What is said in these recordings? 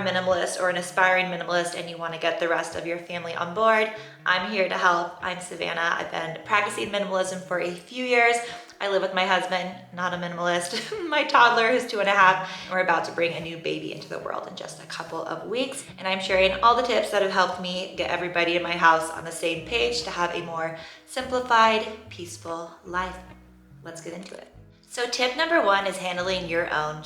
minimalist or an aspiring minimalist and you want to get the rest of your family on board, I'm here to help. I'm Savannah. I've been practicing minimalism for a few years. I live with my husband, not a minimalist, my toddler who's 2.5, and we're about to bring a new baby into the world in just a couple of weeks. And I'm sharing all the tips that have helped me get everybody in my house on the same page to have a more simplified, peaceful life. Let's get into it. So tip number 1 is handling your own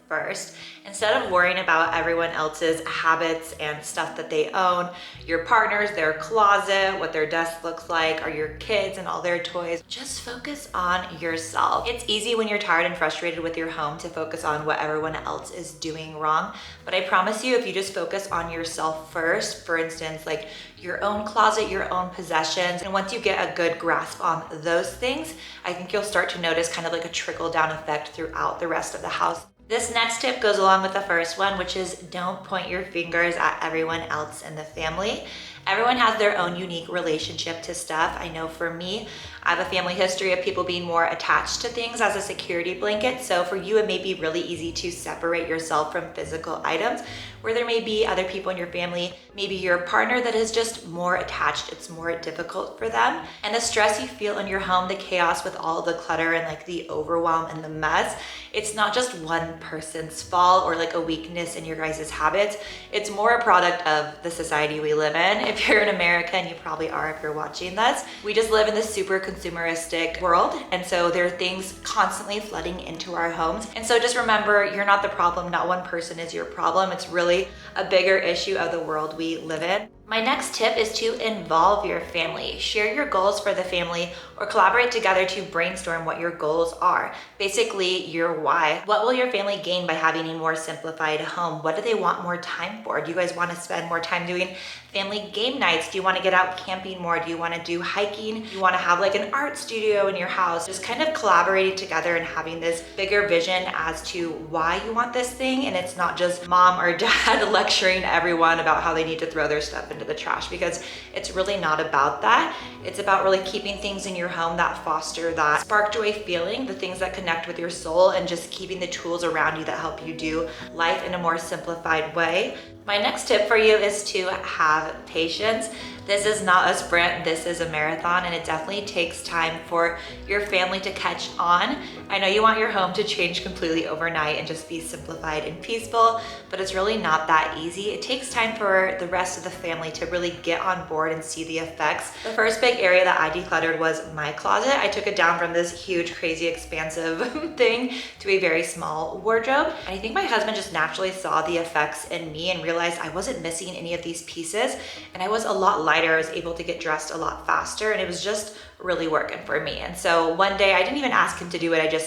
first. Instead of worrying about everyone else's habits and stuff that they own, your partner's, their closet, what their desk looks like, or your kids and all their toys, just focus on yourself. It's easy when you're tired and frustrated with your home to focus on what everyone else is doing wrong. But I promise you, if you just focus on yourself first, for instance, like your own closet, your own possessions, and once you get a good grasp on those things, I think you'll start to notice kind of like a trickle down effect throughout the rest of the house. This next tip goes along with the first one, which is don't point your fingers at everyone else in the family. Everyone has their own unique relationship to stuff. I know for me, I have a family history of people being more attached to things as a security blanket. So for you, it may be really easy to separate yourself from physical items, where there may be other people in your family, maybe your partner that is just more attached. It's more difficult for them. And the stress you feel in your home, the chaos with all the clutter and like the overwhelm and the mess, it's not just one person's fault or like a weakness in your guys' habits. It's more a product of the society we live in. If you're in America, and you probably are if you're watching this, we just live in this super consumeristic world. And so there are things constantly flooding into our homes. And so just remember, you're not the problem. Not one person is your problem. It's really a bigger issue of the world we live in. My next tip is to involve your family. Share your goals for the family or collaborate together to brainstorm what your goals are. Basically, your why. What will your family gain by having a more simplified home? What do they want more time for? Do you guys want to spend more time doing family game nights? Do you want to get out camping more? Do you want to do hiking? Do you want to have like an art studio in your house? Just kind of collaborating together and having this bigger vision as to why you want this thing. And it's not just mom or dad lecturing everyone about how they need to throw their stuff into the trash, because it's really not about that. It's about really keeping things in your home that foster that spark joy feeling, the things that connect with your soul, and just keeping the tools around you that help you do life in a more simplified way. My next tip for you is to have patience. This is not a sprint, this is a marathon, and it definitely takes time for your family to catch on. I know you want your home to change completely overnight and just be simplified and peaceful, but it's really not that easy. It takes time for the rest of the family to really get on board and see the effects. The first big area that I decluttered was my closet. I took it down from this huge, crazy, expansive thing to a very small wardrobe. And I think my husband just naturally saw the effects in me and realized I wasn't missing any of these pieces, and I was a lot lighter. I was able to get dressed a lot faster, and it was just really working for me. And so one day I didn't even ask him to do it. I just,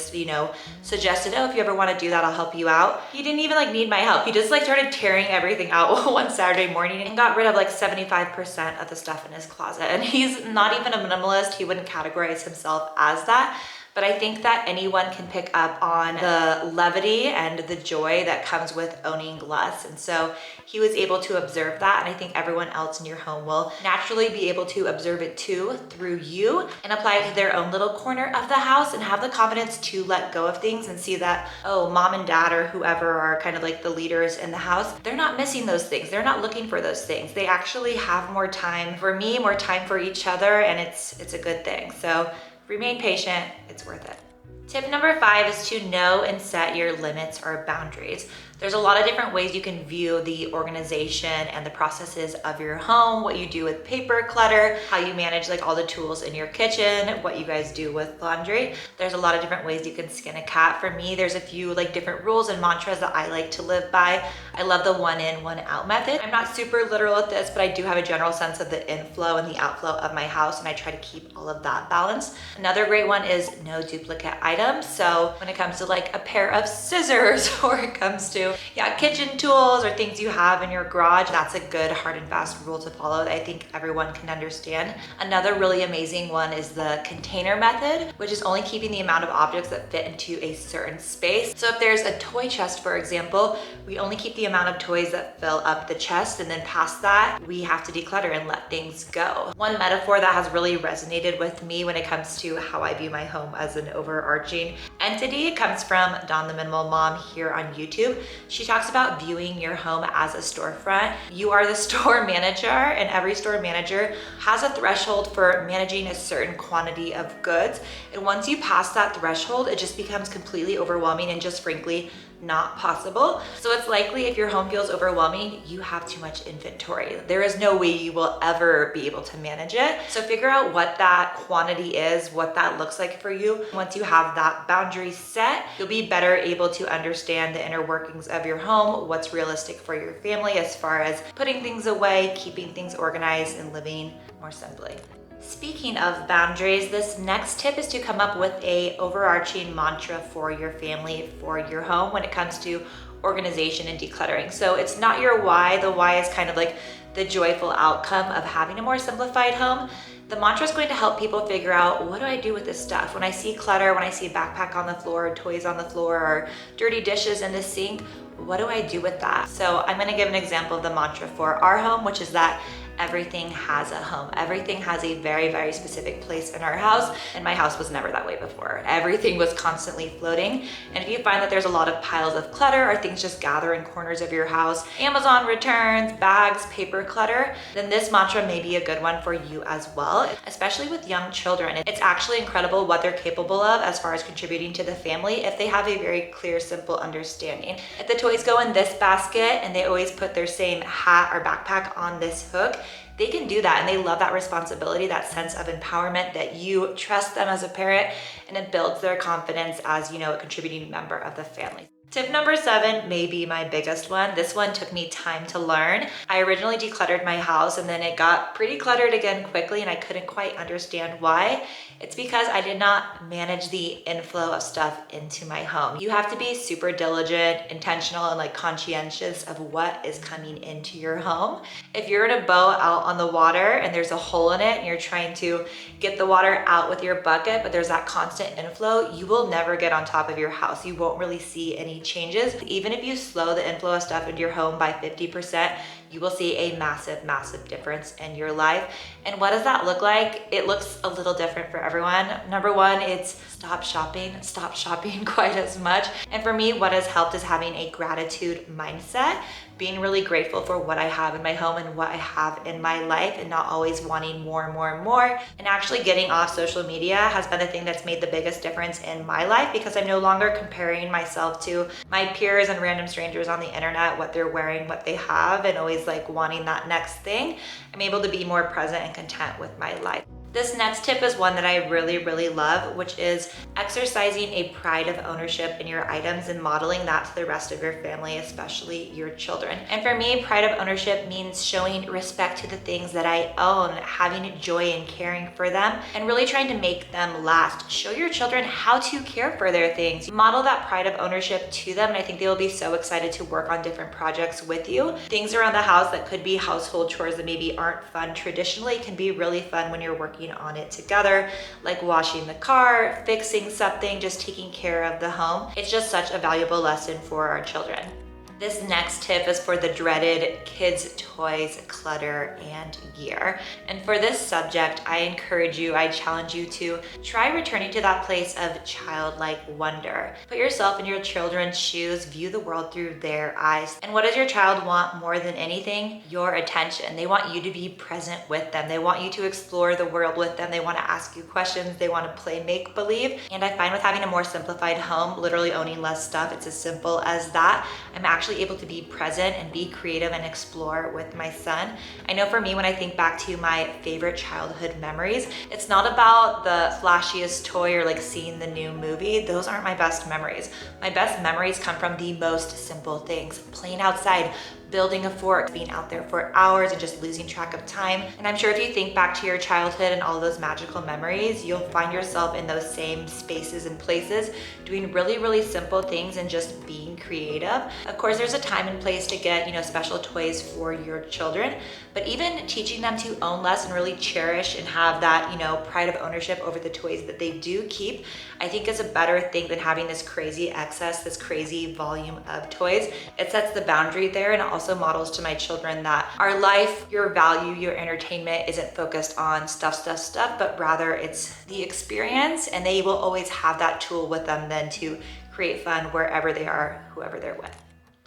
suggested, oh, if you ever want to do that, I'll help you out. He didn't even need my help. He just started tearing everything out one Saturday morning and got rid of 75% of the stuff in his closet. And he's not even a minimalist. He wouldn't categorize himself as that. But I think that anyone can pick up on the levity and the joy that comes with owning less. And so he was able to observe that. And I think everyone else in your home will naturally be able to observe it too through you and apply it to their own little corner of the house and have the confidence to let go of things and see that, oh, mom and dad or whoever are kind of the leaders in the house, they're not missing those things. They're not looking for those things. They actually have more time for me, more time for each other, and it's a good thing. So remain patient, it's worth it. Tip number 5 is to know and set your limits or boundaries. There's a lot of different ways you can view the organization and the processes of your home, what you do with paper clutter, how you manage all the tools in your kitchen, what you guys do with laundry. There's a lot of different ways you can skin a cat. For me, there's a few different rules and mantras that I like to live by. I love the 1 in, 1 out method. I'm not super literal at this, but I do have a general sense of the inflow and the outflow of my house, and I try to keep all of that balanced. Another great one is no duplicate items. So when it comes to a pair of scissors, or it comes to kitchen tools or things you have in your garage, that's a good hard and fast rule to follow that I think everyone can understand. Another really amazing one is the container method, which is only keeping the amount of objects that fit into a certain space. So if there's a toy chest, for example, we only keep the amount of toys that fill up the chest, and then past that, we have to declutter and let things go. One metaphor that has really resonated with me when it comes to how I view my home as an overarching entity comes from Dawn the Minimal Mom here on YouTube. She talks about viewing your home as a storefront. You are the store manager, and every store manager has a threshold for managing a certain quantity of goods. And once you pass that threshold, it just becomes completely overwhelming and just frankly not possible. So it's likely if your home feels overwhelming, you have too much inventory. There is no way you will ever be able to manage it. So figure out what that quantity is, what that looks like for you. Once you have that boundary set, you'll be better able to understand the inner workings of your home, what's realistic for your family as far as putting things away, keeping things organized, and living more simply. Speaking of boundaries, this next tip is to come up with a overarching mantra for your family, for your home when it comes to organization and decluttering. So it's not your why. The why is kind of like the joyful outcome of having a more simplified home. The mantra is going to help people figure out, what do I do with this stuff? When I see clutter, when I see a backpack on the floor, toys on the floor, or dirty dishes in the sink, what do I do with that? So I'm gonna give an example of the mantra for our home, which is that everything has a home. Everything has a very, very specific place in our house, and my house was never that way before. Everything was constantly floating, and if you find that there's a lot of piles of clutter or things just gather in corners of your house, Amazon returns, bags, paper clutter, then this mantra may be a good one for you as well, especially with young children. It's actually incredible what they're capable of as far as contributing to the family if they have a very clear, simple understanding. If the toys go in this basket and they always put their same hat or backpack on this hook, they can do that, and they love that responsibility, that sense of empowerment, that you trust them as a parent, and it builds their confidence as, you know, a contributing member of the family. Tip number 7 may be my biggest one. This one took me time to learn. I originally decluttered my house and then it got pretty cluttered again quickly, and I couldn't quite understand why. It's because I did not manage the inflow of stuff into my home. You have to be super diligent, intentional, and like conscientious of what is coming into your home. If you're in a boat out on the water and there's a hole in it and you're trying to get the water out with your bucket, but there's that constant inflow, you will never get on top of your house. You won't really see any changes. Even if you slow the inflow of stuff into your home by 50%, you will see a massive, massive difference in your life. And what does that look like? It looks a little different for everyone. Number one, it's stop shopping quite as much. And for me, what has helped is having a gratitude mindset, being really grateful for what I have in my home and what I have in my life, and not always wanting more and more and more. And actually getting off social media has been the thing that's made the biggest difference in my life, because I'm no longer comparing myself to my peers and random strangers on the internet, what they're wearing, what they have, and always like wanting that next thing. I'm able to be more present and content with my life. This next tip is one that I really, really love, which is exercising a pride of ownership in your items and modeling that to the rest of your family, especially your children. And for me, pride of ownership means showing respect to the things that I own, having joy in caring for them, and really trying to make them last. Show your children how to care for their things. Model that pride of ownership to them, and I think they will be so excited to work on different projects with you. Things around the house that could be household chores that maybe aren't fun traditionally can be really fun when you're working on it together, like washing the car, fixing something, just taking care of the home. It's just such a valuable lesson for our children. This next tip is for the dreaded kids' toys, clutter, and gear. And for this subject, I encourage you, I challenge you to try returning to that place of childlike wonder. Put yourself in your children's shoes, view the world through their eyes. And what does your child want more than anything? Your attention. They want you to be present with them. They want you to explore the world with them. They want to ask you questions. They want to play make-believe. And I find with having a more simplified home, literally owning less stuff, it's as simple as that. I'm actually able to be present and be creative and explore with my son. I know for me, when I think back to my favorite childhood memories, it's not about the flashiest toy or like seeing the new movie. Those aren't my best memories. My best memories come from the most simple things. Playing outside, building a fort, being out there for hours and just losing track of time. And I'm sure if you think back to your childhood and all those magical memories, you'll find yourself in those same spaces and places doing really, really simple things and just being creative. Of course, there's a time and place to get, special toys for your children, but even teaching them to own less and really cherish and have that, pride of ownership over the toys that they do keep, I think is a better thing than having this crazy excess, this crazy volume of toys. It sets the boundary there, and it also models to my children that our life, your value, your entertainment isn't focused on stuff, but rather it's the experience, and they will always have that tool with them then to create fun wherever they are, whoever they're with.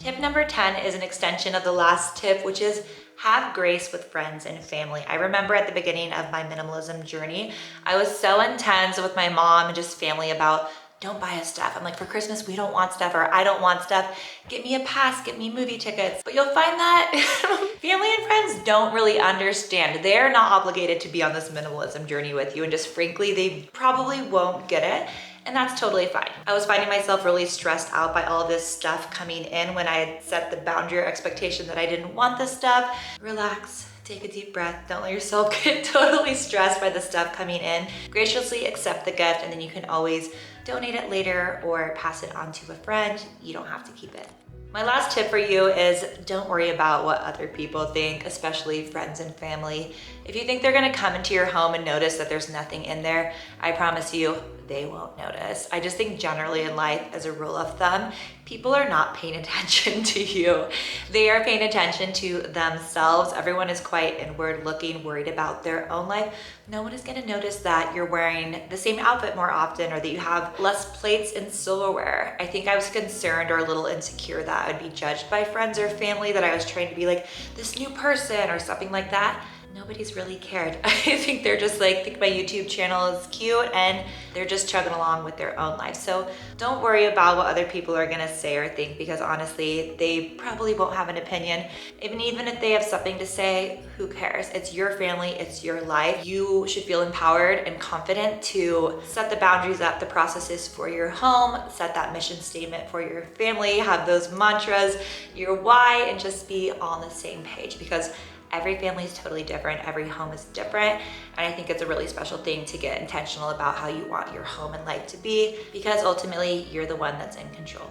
Tip number 10 is an extension of the last tip, which is have grace with friends and family. I remember at the beginning of my minimalism journey, I was so intense with my mom and just family about don't buy us stuff. I'm like, for Christmas, we don't want stuff, or I don't want stuff. Get me a pass, get me movie tickets. But you'll find that family and friends don't really understand. They're not obligated to be on this minimalism journey with you. And just frankly, they probably won't get it. And that's totally fine. I was finding myself really stressed out by all this stuff coming in when I had set the boundary or expectation that I didn't want this stuff. Relax. Take a deep breath. Don't let yourself get totally stressed by the stuff coming in. Graciously accept the gift, and then you can always donate it later or pass it on to a friend. You don't have to keep it. My last tip for you is don't worry about what other people think, especially friends and family. If you think they're gonna come into your home and notice that there's nothing in there, I promise you, they won't notice. I just think generally in life, as a rule of thumb, people are not paying attention to you. They are paying attention to themselves. Everyone is quite inward looking, worried about their own life. No one is gonna notice that you're wearing the same outfit more often or that you have less plates and silverware. I think I was concerned or a little insecure that I'd be judged by friends or family, that I was trying to be like this new person or something like that. Nobody's really cared. I think they're just like, think my YouTube channel is cute and they're just chugging along with their own life. So don't worry about what other people are gonna say or think, because honestly, they probably won't have an opinion. Even if they have something to say, who cares? It's your family, it's your life. You should feel empowered and confident to set the boundaries up, the processes for your home, set that mission statement for your family, have those mantras, your why, and just be on the same page, because every family is totally different. Every home is different. And I think it's a really special thing to get intentional about how you want your home and life to be, because ultimately you're the one that's in control.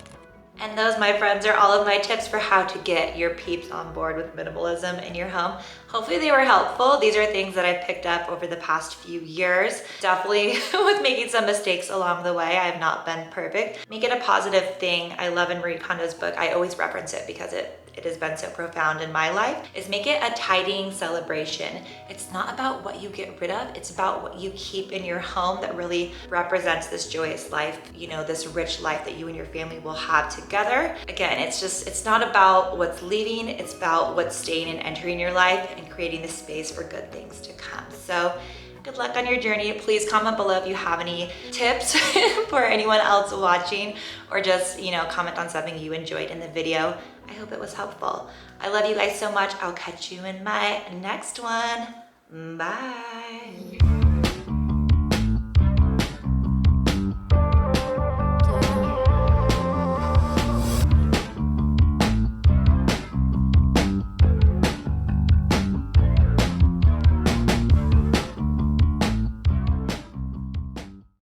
And those, my friends, are all of my tips for how to get your peeps on board with minimalism in your home. Hopefully they were helpful. These are things that I've picked up over the past few years. Definitely with making some mistakes along the way. I have not been perfect. Make it a positive thing. I love in Marie Kondo's book, I always reference it because it has been so profound in my life, is make it a tidying celebration. It's not about what you get rid of, it's about what you keep in your home that really represents this joyous life, you know, this rich life that you and your family will have together. Again, it's not about what's leaving, it's about what's staying and entering your life and creating the space for good things to come. So good luck on your journey. Please comment below if you have any tips for anyone else watching, or just, you know, comment on something you enjoyed in the video. I hope it was helpful. I love you guys so much. I'll catch you in my next one. Bye.